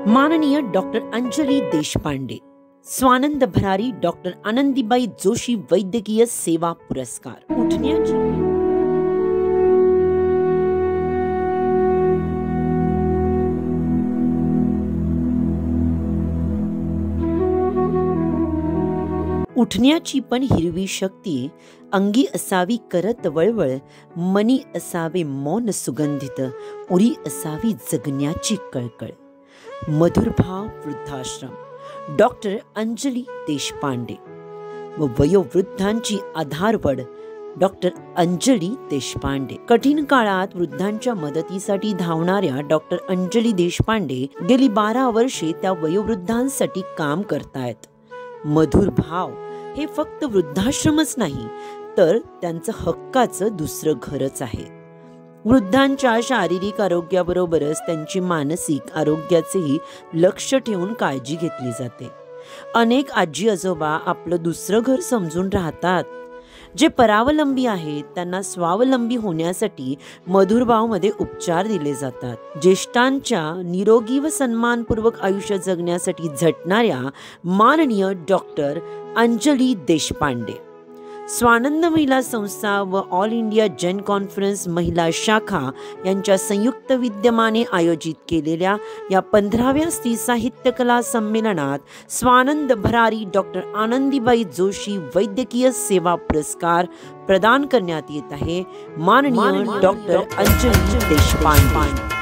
माननीय डॉक्टर अंजली देशपांडे, स्वानंद भरारी डॉक्टर आनंदीबाई जोशी वैद्यकीय सेवा पुरस्कार। उठण्याची पण हिरवी शक्ती, अंगी असावी करत वळवळ, मनी असावे मौन सुगंधित, उरी असावी जगण्याची कळकळ। मधुर भाव वृद्धाश्रम डॉक्टर अंजली देशपांडे व वयोवृद्धांची आधारवड डॉक्टर अंजली देशपांडे। कठीण काळात वृद्धांच्या मदतीसाठी धावणाऱ्या डॉक्टर अंजली देशपांडे गेली 12 वर्षे त्या वयोवृद्धांसाठी काम करतायत। मधुर भाव हे फक्त वृद्धाश्रमच नाही, तर त्यांचं हक्काचं दुसरं घरच आहे। वृद्धांच्या शारीरिक आरोग्याबरोबरच त्यांची मानसिक आरोग्याचेही लक्ष ठेवून काळजी घेतली जाते। अनेक आजी आजोबा आपलं दुसरं घर समजून राहतात। जे परावलंबी आहेत त्यांना स्वावलंबी होण्यासाठी मधुरभावमध्ये उपचार दिले जातात। ज्येष्ठांच्या निरोगी व सन्मानपूर्वक आयुष्य जगण्यासाठी झटणाऱ्या माननीय डॉक्टर अंजली देशपांडे, स्वानंद महिला संस्था व ऑल इंडिया जन कॉन्फरन्स महिला शाखा यांच्या संयुक्त विद्यमाने आयोजित केलेल्या या 15व्या स्त्री साहित्य कला संमेलनात स्वानंद भरारी डॉक्टर आनंदीबाई जोशी वैद्यकीय सेवा पुरस्कार प्रदान करण्यात येत आहे। माननीय डॉक्टर अंजली देशपांडे।